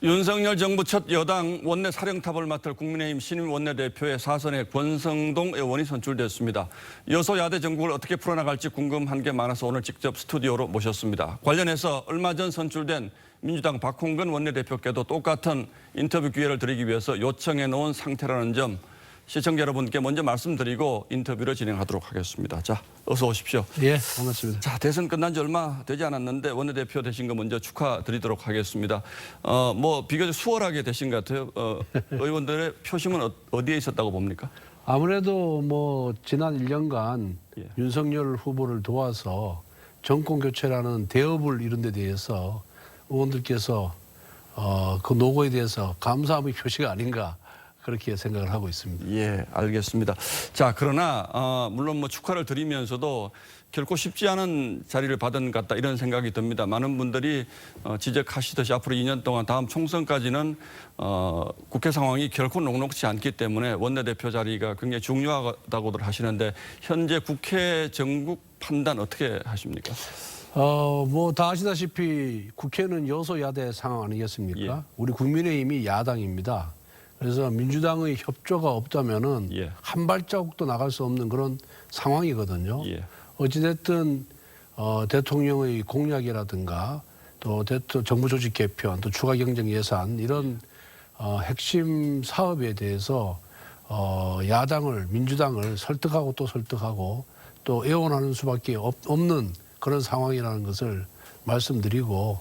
윤석열 정부 첫 여당 원내 사령탑을 맡을 국민의힘 신임 원내대표의 사선에 권성동 의원이 선출됐습니다. 여소야대 정국을 어떻게 풀어나갈지 궁금한 게 많아서 오늘 직접 스튜디오로 모셨습니다. 관련해서 얼마 전 선출된 민주당 박홍근 원내대표께도 똑같은 인터뷰 기회를 드리기 위해서 요청해 놓은 상태라는 점 시청자 여러분께 먼저 말씀드리고 인터뷰를 진행하도록 하겠습니다. 자, 어서 오십시오. 예, 반갑습니다. 자, 대선 끝난 지 얼마 되지 않았는데 원내대표 되신 거 먼저 축하드리도록 하겠습니다. 비교적 수월하게 되신 것 같아요. 의원들의 표심은 어디에 있었다고 봅니까? 아무래도 지난 1년간 예. 윤석열 후보를 도와서 정권 교체라는 대업을 이룬 데 대해서 의원들께서 그 노고에 대해서 감사함의 표시가 아닌가 그렇게 생각을 하고 있습니다. 예, 알겠습니다. 자, 그러나 물론 축하를 드리면서도 결코 쉽지 않은 자리를 받은 것 같다 이런 생각이 듭니다. 많은 분들이 지적하시듯이 앞으로 2년 동안 다음 총선까지는 국회 상황이 결코 녹록지 않기 때문에 원내대표 자리가 굉장히 중요하다고들 하시는데 현재 국회 정국 판단 어떻게 하십니까? 다 아시다시피 국회는 여소야대 상황 아니겠습니까? 예. 우리 국민의힘이 야당입니다. 그래서 민주당의 협조가 없다면은 예. 한 발자국도 나갈 수 없는 그런 상황이거든요. 예. 어찌됐든 대통령의 공약이라든가 또 정부 조직 개편, 또 추가 경정 예산 이런 핵심 사업에 대해서 민주당을 설득하고 또 설득하고 또 애원하는 수밖에 없는 그런 상황이라는 것을 말씀드리고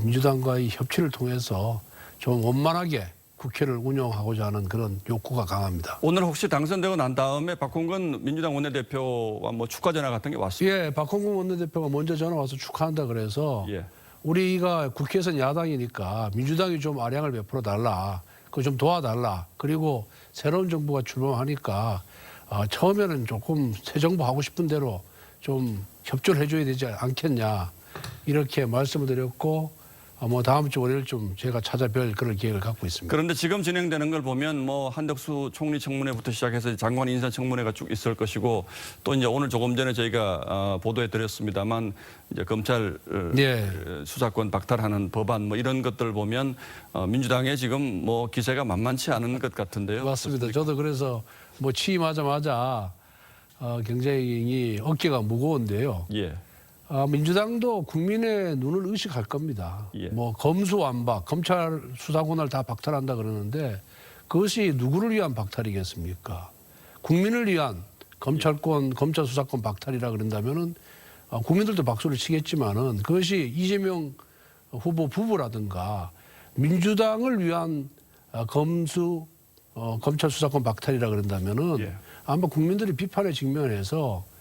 민주당과의 협치를 통해서 좀 원만하게 국회를 운영하고자 하는 그런 욕구가 강합니다. 오늘 혹시 당선되고 난 다음에 박홍근 민주당 원내대표와 축하 전화 같은 게 왔습니까? 예, 박홍근 원내대표가 먼저 전화 와서 축하한다 그래서 예. 우리가 국회에서는 야당이니까 민주당이 좀 아량을 베풀어 달라. 그거 좀 도와달라. 그리고 새로운 정부가 출범하니까 처음에는 조금 새 정부 하고 싶은 대로 좀 협조를 해줘야 되지 않겠냐. 이렇게 말씀을 드렸고 다음 주 월요일쯤 제가 찾아뵐 그런 계획을 갖고 있습니다. 그런데 지금 진행되는 걸 보면 한덕수 총리 청문회부터 시작해서 장관 인사 청문회가 쭉 있을 것이고 또 이제 오늘 조금 전에 저희가 보도해 드렸습니다만 이제 검찰 예. 수사권 박탈하는 법안 이런 것들 보면 민주당의 지금 기세가 만만치 않은 것 같은데요. 맞습니다. 어떻습니까? 저도 그래서 취임하자마자 굉장히 어깨가 무거운데요. 예. 민주당도 국민의 눈을 의식할 겁니다. 예. 검수완박, 검찰 수사권을 다 박탈한다 그러는데 그것이 누구를 위한 박탈이겠습니까? 국민을 위한 검찰권, 검찰 수사권 박탈이라 그런다면은 국민들도 박수를 치겠지만은 그것이 이재명 후보 부부라든가 민주당을 위한 검찰 수사권 박탈이라 그런다면은 예. 아마 국민들이 비판에 직면해서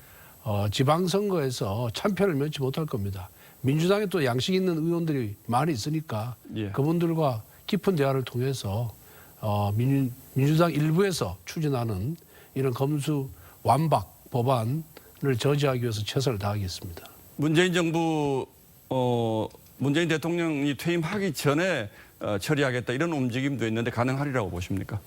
지방선거에서 참패를 면치 못할 겁니다. 민주당에 또 양식 있는 의원들이 많이 있으니까 예. 그분들과 깊은 대화를 통해서 민주당 일부에서 추진하는 이런 검수 완박 법안을 저지하기 위해서 최선을 다하겠습니다. 문재인 정부 문재인 대통령이 퇴임하기 전에 처리하겠다 이런 움직임도 있는데 가능하리라고 보십니까?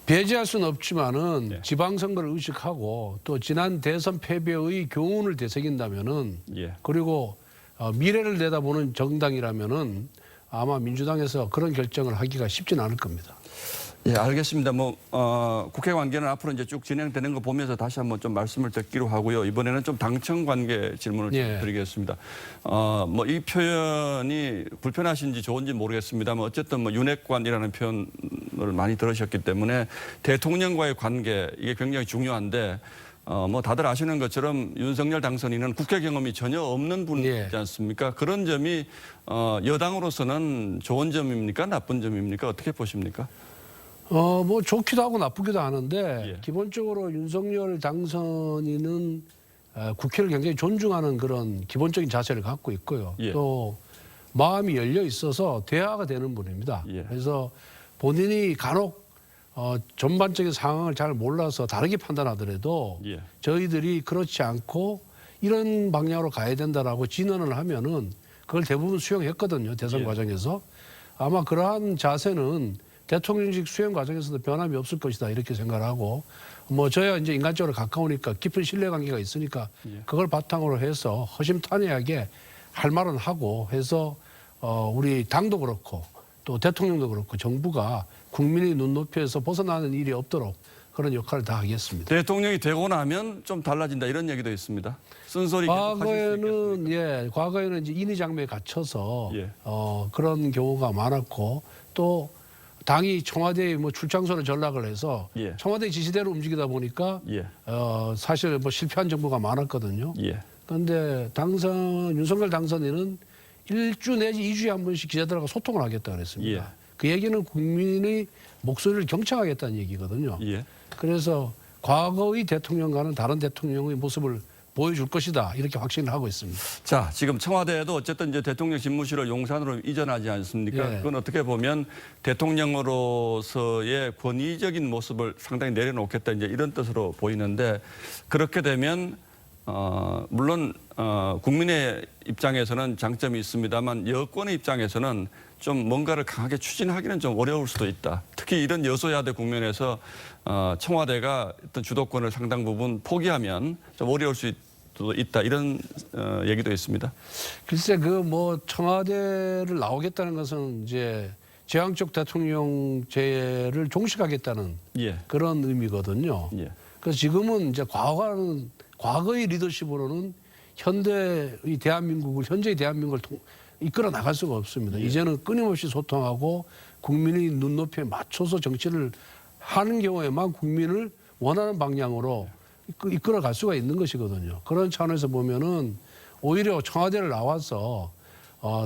배제할 수는 없지만은 예. 지방선거를 의식하고 또 지난 대선 패배의 교훈을 되새긴다면은 예. 그리고 미래를 내다보는 정당이라면은 아마 민주당에서 그런 결정을 하기가 쉽지는 않을 겁니다. 예, 알겠습니다. 국회 관계는 앞으로 이제 쭉 진행되는 거 보면서 다시 한번 좀 말씀을 듣기로 하고요. 이번에는 좀 당청 관계 질문을 예. 드리겠습니다. 이 표현이 불편하신지 좋은지 모르겠습니다만 어쨌든 윤핵관이라는 표현을 많이 들으셨기 때문에 대통령과의 관계 이게 굉장히 중요한데 다들 아시는 것처럼 윤석열 당선인은 국회 경험이 전혀 없는 분이지 예. 않습니까? 그런 점이 여당으로서는 좋은 점입니까? 나쁜 점입니까? 어떻게 보십니까? 좋기도 하고 나쁘기도 하는데 예. 기본적으로 윤석열 당선인은 국회를 굉장히 존중하는 그런 기본적인 자세를 갖고 있고요. 예. 또 마음이 열려 있어서 대화가 되는 분입니다. 예. 그래서 본인이 간혹 전반적인 상황을 잘 몰라서 다르게 판단하더라도 예. 저희들이 그렇지 않고 이런 방향으로 가야 된다라고 진언을 하면은 그걸 대부분 수용했거든요. 대선 예. 과정에서. 아마 그러한 자세는 대통령직 수행 과정에서도 변함이 없을 것이다 이렇게 생각을 하고 저야 이제 인간적으로 가까우니까 깊은 신뢰관계가 있으니까 예. 그걸 바탕으로 해서 허심탄회하게 할 말은 하고 해서 우리 당도 그렇고 또 대통령도 그렇고 정부가 국민의 눈높이에서 벗어나는 일이 없도록 그런 역할을 다 하겠습니다. 대통령이 되고 나면 좀 달라진다 이런 얘기도 있습니다. 쓴소리 계속 하실 수 과거에는 있겠습니까? 과거에는 이제 인의장매에 갇혀서 예. 그런 경우가 많았고 또 당이 청와대에 뭐 출장소를 전락을 해서 예. 청와대 지시대로 움직이다 보니까 예. 사실 뭐 실패한 정부가 많았거든요. 예. 그런데 윤석열 당선인은 1주 내지 2주에 한 번씩 기자들하고 소통을 하겠다 그랬습니다. 예. 그 얘기는 국민의 목소리를 경청하겠다는 얘기거든요. 예. 그래서 과거의 대통령과는 다른 대통령의 모습을 보여줄 것이다 이렇게 확신을 하고 있습니다. 자, 지금 청와대에도 어쨌든 이제 대통령 집무실을 용산으로 이전하지 않습니까? 예. 그건 어떻게 보면 대통령으로서의 권위적인 모습을 상당히 내려놓겠다 이제 이런 뜻으로 보이는데 그렇게 되면 물론 국민의 입장에서는 장점이 있습니다만 여권의 입장에서는 좀 뭔가를 강하게 추진하기는 좀 어려울 수도 있다. 특히 이런 여소야대 국면에서 청와대가 어떤 주도권을 상당 부분 포기하면 좀 어려울 수도 있다. 이런 얘기도 있습니다. 글쎄 그 뭐 청와대를 나오겠다는 것은 이제 제왕적 대통령제를 종식하겠다는 예. 그런 의미거든요. 예. 그래서 지금은 이제 과거의 리더십으로는 현재의 대한민국을 이끌어 나갈 수가 없습니다. 예. 이제는 끊임없이 소통하고 국민의 눈높이에 맞춰서 정치를 하는 경우에만 국민을 원하는 방향으로 이끌어 갈 수가 있는 것이거든요. 그런 차원에서 보면은 오히려 청와대를 나와서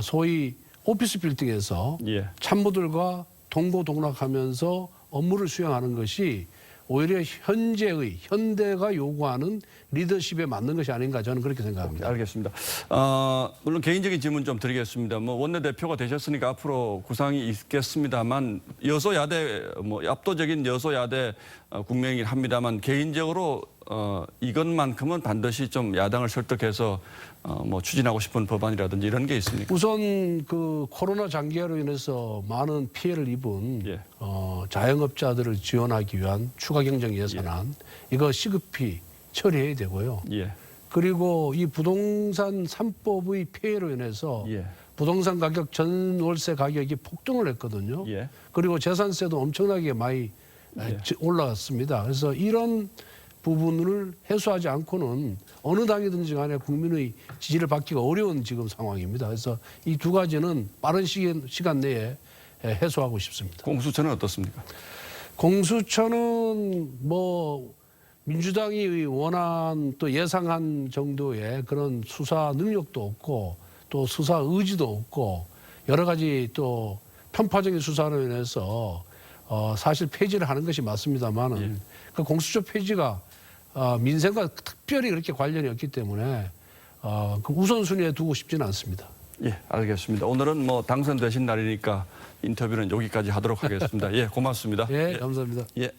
소위 오피스 빌딩에서 예. 참모들과 동고동락하면서 업무를 수행하는 것이 오히려 현대가 요구하는 리더십에 맞는 것이 아닌가 저는 그렇게 생각합니다. 알겠습니다. 물론 개인적인 질문 좀 드리겠습니다. 뭐 원내대표가 되셨으니까 앞으로 구상이 있겠습니다만 여소야대 압도적인 여소야대 국면이긴 합니다만 개인적으로 이것만큼은 반드시 좀 야당을 설득해서 추진하고 싶은 법안이라든지 이런 게 있습니까? 우선 그 코로나 장기화로 인해서 많은 피해를 입은 예. 자영업자들을 지원하기 위한 추가 경정 예산안 이거 시급히 처리해야 되고요. 예. 그리고 이 부동산 3법의 폐해로 인해서 예. 부동산 가격 전월세 가격이 폭등을 했거든요. 예. 그리고 재산세도 엄청나게 많이 올라갔습니다. 그래서 이런 부분을 해소하지 않고는 어느 당이든지 간에 국민의 지지를 받기가 어려운 지금 상황입니다. 그래서 이 두 가지는 빠른 시간 내에 해소하고 싶습니다. 공수처는 어떻습니까? 공수처는 민주당이 원한 또 예상한 정도의 그런 수사 능력도 없고 또 수사 의지도 없고 여러 가지 또 편파적인 수사로 인해서 사실 폐지를 하는 것이 맞습니다만은 그 공수처 폐지가 민생과 특별히 그렇게 관련이 없기 때문에 그 우선순위에 두고 싶지는 않습니다. 예, 알겠습니다. 오늘은 당선되신 날이니까 인터뷰는 여기까지 하도록 하겠습니다. 예, 고맙습니다. 예, 감사합니다. 예.